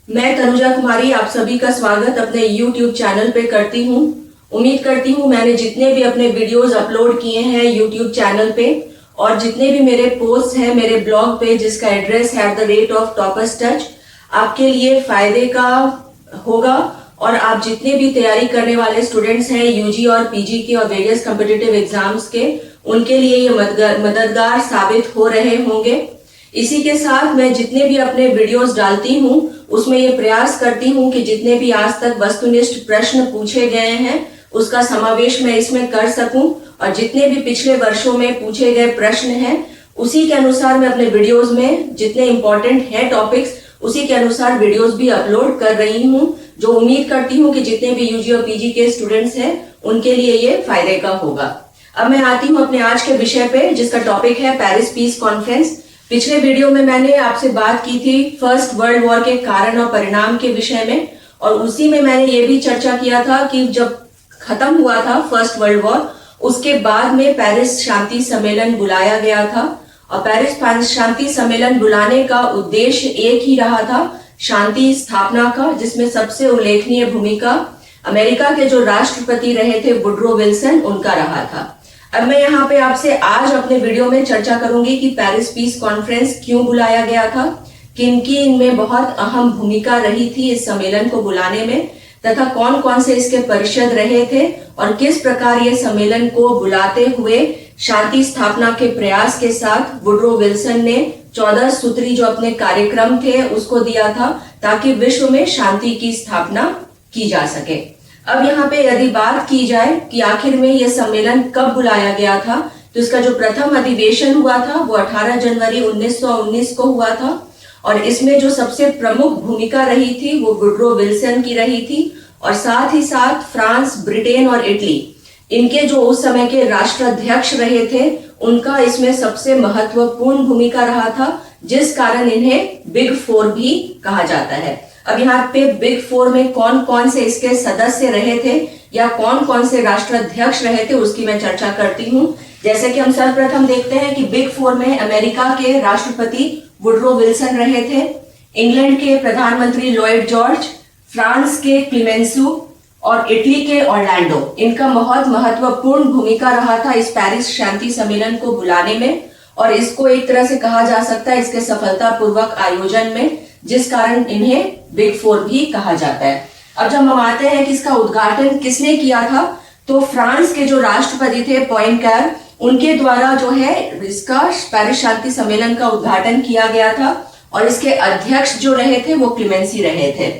मैं तनुजा कुमारी आप सभी का स्वागत अपने YouTube चैनल पे करती हूँ। उम्मीद करती हूँ मैंने जितने भी अपने वीडियोस अपलोड किए हैं YouTube चैनल पे और जितने भी मेरे पोस्ट हैं मेरे ब्लॉग पे जिसका एड्रेस है @topersTouch आपके लिए फायदे का होगा। और आप जितने भी तैयारी करने वाले स्टूडेंट्स हैं यूजी और पीजी के और वेरियस कॉम्पिटिटिव एग्जाम्स के, उनके लिए ये मददगार साबित हो रहे होंगे। इसी के साथ मैं जितने भी अपने वीडियोस डालती हूँ उसमें ये प्रयास करती हूँ कि जितने भी आज तक वस्तुनिष्ठ प्रश्न पूछे गए हैं उसका समावेश मैं इसमें कर सकूं और जितने भी पिछले वर्षों में पूछे गए प्रश्न हैं उसी के अनुसार मैं अपने वीडियोस में जितने इंपॉर्टेंट है टॉपिक्स उसी के अनुसार वीडियोस भी अपलोड कर रही हूँ, जो उम्मीद करती हूँ कि जितने भी यूजी और पीजी के स्टूडेंट्स हैं उनके लिए ये फायदे का होगा। अब मैं आती हूँ अपने आज के विषय पे जिसका टॉपिक है पेरिस पीस कॉन्फ्रेंस। पिछले वीडियो में मैंने आपसे बात की थी फर्स्ट वर्ल्ड वॉर के कारण और परिणाम के विषय में, और उसी में मैंने ये भी चर्चा किया था कि जब खत्म हुआ था फर्स्ट वर्ल्ड वॉर उसके बाद में पेरिस शांति सम्मेलन बुलाया गया था। और पेरिस शांति सम्मेलन बुलाने का उद्देश्य एक ही रहा था, शांति स्थापना का, जिसमें सबसे उल्लेखनीय भूमिका अमेरिका के जो राष्ट्रपति रहे थे वुडरो विल्सन उनका रहा था। अब मैं यहाँ पे आपसे आज अपने वीडियो में चर्चा करूंगी कि पेरिस पीस कॉन्फ्रेंस क्यों बुलाया गया था, किनकी इनमें बहुत अहम भूमिका रही थी इस सम्मेलन को बुलाने में, तथा कौन कौन से इसके परिषद रहे थे और किस प्रकार ये सम्मेलन को बुलाते हुए शांति स्थापना के प्रयास के साथ वुडरो विल्सन ने 14 सूत्री जो अपने कार्यक्रम थे उसको दिया था ताकि विश्व में शांति की स्थापना की जा सके। अब यहाँ पे यदि बात की जाए कि आखिर में यह सम्मेलन कब बुलाया गया था, तो इसका जो प्रथम अधिवेशन हुआ था वो 18 जनवरी 1919 को हुआ था और इसमें जो सबसे प्रमुख भूमिका रही थी वो वुडरो विल्सन की रही थी और साथ ही साथ फ्रांस, ब्रिटेन और इटली, इनके जो उस समय के राष्ट्राध्यक्ष रहे थे उनका इसमें सबसे महत्वपूर्ण भूमिका रहा था, जिस कारण इन्हें बिग फोर भी कहा जाता है। अब यहाँ पे बिग फोर में कौन कौन से इसके सदस्य रहे थे या कौन कौन से राष्ट्राध्यक्ष रहे थे उसकी मैं चर्चा करती हूँ। जैसे कि हम सर्वप्रथम देखते हैं कि बिग फोर में अमेरिका के राष्ट्रपति वुडरो विल्सन रहे थे, इंग्लैंड के प्रधानमंत्री लॉयड जॉर्ज, फ्रांस के क्लीमेंसू और इटली के ऑरलैंडो, इनका बहुत महत्वपूर्ण भूमिका रहा था इस पेरिस शांति सम्मेलन को बुलाने में और इसको एक तरह से कहा जा सकता है इसके सफलतापूर्वक आयोजन में, जिस कारण इन्हें बिग फोर भी कहा जाता है। अब जब हम आते हैं कि इसका उद्घाटन किसने किया था, तो फ्रांस के जो राष्ट्रपति थे पॉइनकार, उनके द्वारा जो है इसका पेरिस शांति सम्मेलन का उद्घाटन किया गया था और इसके अध्यक्ष जो रहे थे वो क्लीमेंसी रहे थे।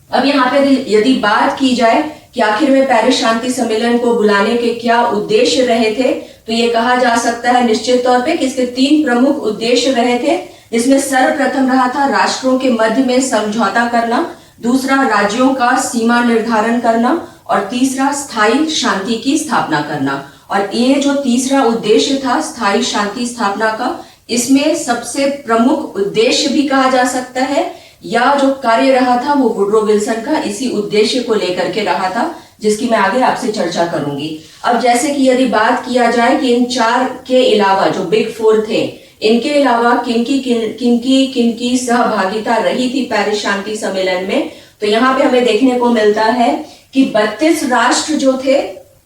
अब यहाँ पे यदि बात की जाए कि आखिर में पेरिस शांति सम्मेलन को बुलाने के क्या उद्देश्य रहे थे, तो ये कहा जा सकता है निश्चित तौर पे कि इसके 3 प्रमुख उद्देश्य रहे थे, जिसमें सर्वप्रथम रहा था राष्ट्रों के मध्य में समझौता करना, दूसरा राज्यों का सीमा निर्धारण करना और तीसरा स्थायी शांति की स्थापना करना। और ये जो तीसरा उद्देश्य था स्थायी शांति स्थापना का, इसमें सबसे प्रमुख उद्देश्य भी कहा जा सकता है या जो कार्य रहा था वो वुडरो विल्सन का इसी उद्देश्य को लेकर के रहा था, जिसकी मैं आगे आपसे चर्चा करूंगी। अब जैसे कि यदि बात किया जाए कि इन 4 के अलावा जो बिग फोर थे, इनके अलावा किनकी सहभागिता रही थी पेरिस शांति सम्मेलन में, तो यहाँ पे हमें देखने को मिलता है कि 32 राष्ट्र जो थे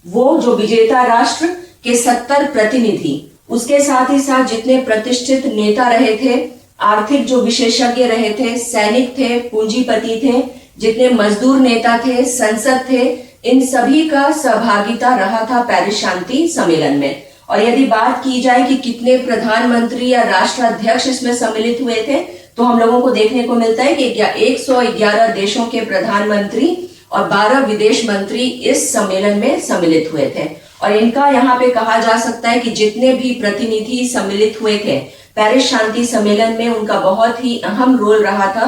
वो जो विजेता राष्ट्र के 70 प्रतिनिधि, उसके साथ ही साथ जितने प्रतिष्ठित नेता रहे थे, आर्थिक जो विशेषज्ञ रहे थे, सैनिक थे, पूंजीपति थे, जितने मजदूर नेता थे, संसद थे, इन सभी का सहभागिता रहा था पेरिस शांति सम्मेलन में। और यदि बात की जाए कि कितने प्रधानमंत्री या राष्ट्राध्यक्ष इसमें सम्मिलित हुए थे, तो हम लोगों को देखने को मिलता है कि 111 देशों के प्रधानमंत्री और 12 विदेश मंत्री इस सम्मेलन में सम्मिलित हुए थे। और इनका यहाँ पे कहा जा सकता है कि जितने भी प्रतिनिधि सम्मिलित हुए थे पेरिस शांति सम्मेलन में, उनका बहुत ही अहम रोल रहा था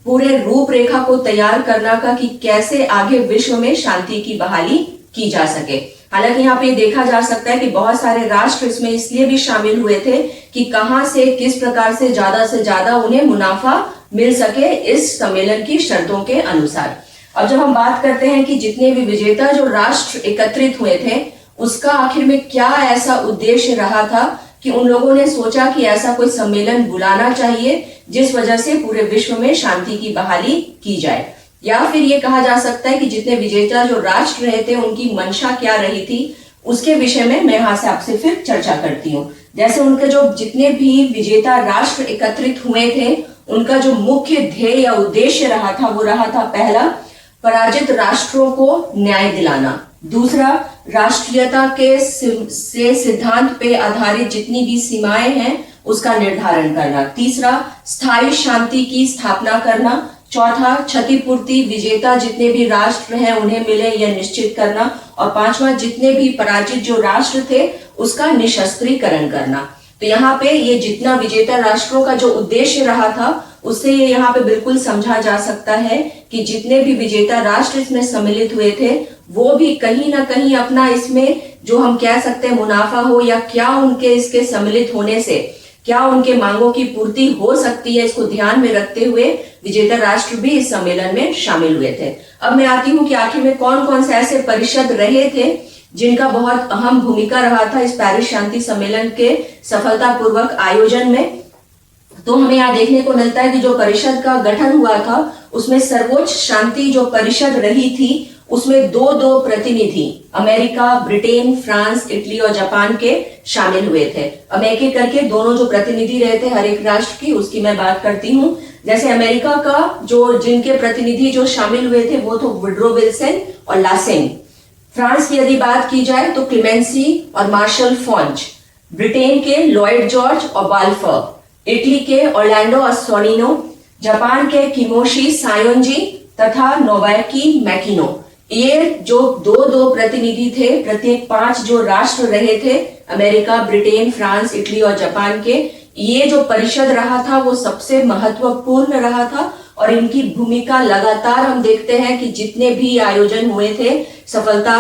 पूरे रूपरेखा को तैयार करना का कि कैसे आगे विश्व में शांति की बहाली की जा सके। हालांकि यहाँ पे देखा जा सकता है कि बहुत सारे राष्ट्र इसमें इसलिए भी शामिल हुए थे कि कहां से किस प्रकार से ज्यादा उन्हें मुनाफा मिल सके इस सम्मेलन की शर्तों के अनुसार। अब जब हम बात करते हैं कि जितने भी विजेता जो राष्ट्र एकत्रित हुए थे उसका आखिर में क्या ऐसा उद्देश्य रहा था कि उन लोगों ने सोचा कि ऐसा कोई सम्मेलन बुलाना चाहिए जिस वजह से पूरे विश्व में शांति की बहाली की जाए। या फिर ये कहा जा सकता है कि जितने विजेता जो राष्ट्र रहे थे उनकी मंशा क्या रही थी, उसके विषय में मैं यहाँ से आपसे फिर चर्चा करती हूँ। जैसे उनके जो जितने भी विजेता राष्ट्र एकत्रित हुए थे, उनका जो मुख्य ध्येय या उद्देश्य रहा था वो रहा था, पहला, पराजित राष्ट्रों को न्याय दिलाना। दूसरा, राष्ट्रीयता के सिद्धांत पे आधारित जितनी भी सीमाएं हैं उसका निर्धारण करना। तीसरा, स्थायी शांति की स्थापना करना। चौथा, क्षतिपूर्ति विजेता जितने भी राष्ट्र हैं उन्हें मिले यह निश्चित करना। और पांचवा, जितने भी पराजित जो राष्ट्र थे उसका निशस्त्रीकरण करना। तो यहाँ पे ये जितना विजेता राष्ट्रों का जो उद्देश्य रहा था उससे ये यहाँ पे बिल्कुल समझा जा सकता है कि जितने भी विजेता राष्ट्र इसमें सम्मिलित हुए थे वो भी कहीं ना कहीं अपना इसमें जो हम कह सकते हैं मुनाफा हो या क्या उनके इसके सम्मिलित होने से क्या उनके मांगों की पूर्ति हो सकती है, इसको ध्यान में रखते हुए विजेता राष्ट्र भी इस सम्मेलन में शामिल हुए थे। अब मैं आती हूँ कि आखिर में कौन कौन से ऐसे परिषद रहे थे जिनका बहुत अहम भूमिका रहा था इस पेरिस शांति सम्मेलन के सफलतापूर्वक आयोजन में। तो हमें यहाँ देखने को मिलता है कि जो परिषद का गठन हुआ था उसमें सर्वोच्च शांति जो परिषद रही थी उसमें दो प्रतिनिधि अमेरिका, ब्रिटेन, फ्रांस, इटली और जापान के शामिल हुए थे। अब एक एक करके दोनों जो प्रतिनिधि रहे थे हर एक राष्ट्र की उसकी मैं बात करती हूँ। जैसे अमेरिका का जो जिनके प्रतिनिधि जो शामिल हुए थे वो तो वुडरो विल्सन और लासेन। फ्रांस की यदि बात की जाए तो क्लेमेंसी और मार्शल फोंच। ब्रिटेन के लॉयड जॉर्ज और बाल्फर। इटली के ऑर्लैंडो अस्सोनिनो। जापान के किमोशी सायोंजी तथा नोवाकी मैकिनो। ये जो दो प्रतिनिधि थे, प्रत्येक 5 जो राष्ट्र रहे थे अमेरिका, ब्रिटेन, फ्रांस, इटली और जापान के, ये जो परिषद रहा था वो सबसे महत्वपूर्ण रहा था। और इनकी भूमिका लगातार हम देखते हैं कि जितने भी आयोजन हुए थे सफलता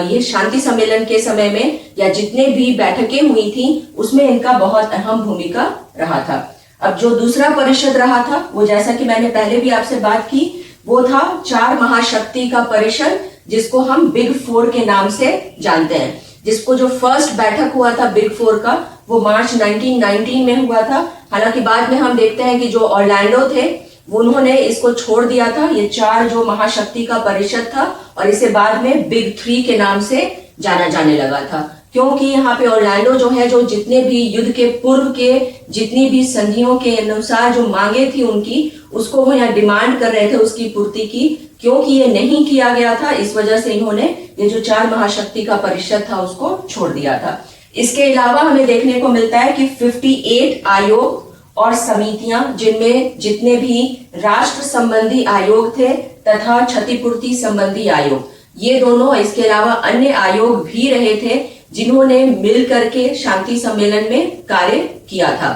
ये शांति सम्मेलन के समय में या जितने भी बैठकें हुई थी उसमें इनका बहुत अहम भूमिका रहा था। अब जो दूसरा परिषद रहा था वो जैसा कि मैंने पहले भी आपसे बात की वो था 4 महाशक्ति का परिषद जिसको हम बिग 4 के नाम से जानते हैं। जिसको जो फर्स्ट बैठक हुआ था बिग 4 का वो मार्च 1919 में हुआ था। हालांकि बाद में हम देखते हैं कि जो ऑर्लैंडो थे वो उन्होंने इसको छोड़ दिया था। ये 4 जो महाशक्ति का परिषद था और इसे बाद में बिग 3 के नाम से जाना जाने लगा था, क्योंकि यहाँ पे ऑर्लैंडो जो है जो जितने भी युद्ध के पूर्व के जितनी भी संधियों के अनुसार जो मांगे थी उनकी उसको वो यहाँ डिमांड कर रहे थे उसकी पूर्ति की, क्योंकि ये नहीं किया गया था इस वजह से इन्होंने ये जो 4 महाशक्ति का परिषद था उसको छोड़ दिया था। इसके अलावा हमें देखने को मिलता है कि 58 आयोग और समितियां जिनमें जितने भी राष्ट्र संबंधी आयोग थे तथा क्षतिपूर्ति संबंधी आयोग, ये दोनों इसके अलावा अन्य आयोग भी रहे थे जिन्होंने मिल करके शांति सम्मेलन में कार्य किया था।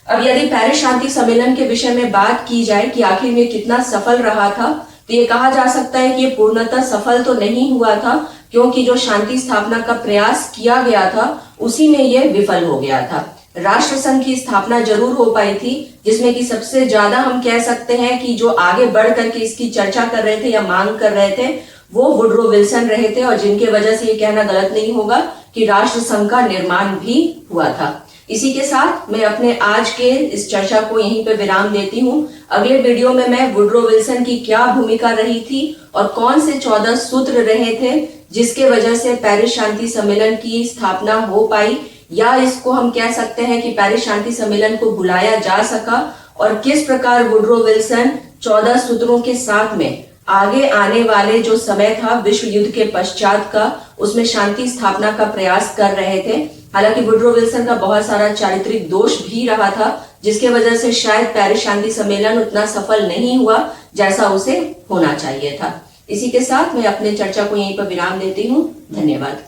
अब यदि पेरिस शांति सम्मेलन के विषय में बात की जाए कि आखिर में कितना सफल रहा था तो ये कहा जा सकता है कि ये पूर्णतः सफल तो नहीं हुआ था, क्योंकि जो शांति स्थापना का प्रयास किया गया था उसी में ये विफल हो गया था। राष्ट्र संघ की स्थापना जरूर हो पाई थी जिसमें कि सबसे ज्यादा हम कह सकते हैं कि जो आगे बढ़ करके इसकी चर्चा कर रहे थे या मांग कर रहे थे वो वुडरो विल्सन रहे थे, और जिनके वजह से ये कहना गलत नहीं होगा कि राष्ट्र संघ का निर्माण भी हुआ था। इसी के साथ मैं अपने आज के इस चर्चा को यहीं पे विराम देती हूँ। अगले वीडियो में मैं वुडरो विल्सन की क्या भूमिका रही थी और कौन से 14 सूत्र रहे थे जिसके वजह से पेरिस शांति सम्मेलन की स्थापना हो पाई, या इसको हम कह सकते हैं कि पेरिस शांति सम्मेलन को बुलाया जा सका, और किस प्रकार वुडरो विल्सन 14 सूत्रों के साथ में आगे आने वाले जो समय था विश्व युद्ध के पश्चात का उसमें शांति स्थापना का प्रयास कर रहे थे। हालांकि वुडरो विल्सन का बहुत सारा चारित्रिक दोष भी रहा था जिसके वजह से शायद पेरिस शांति सम्मेलन उतना सफल नहीं हुआ जैसा उसे होना चाहिए था। इसी के साथ मैं अपने चर्चा को यहीं पर विराम देती हूँ। धन्यवाद।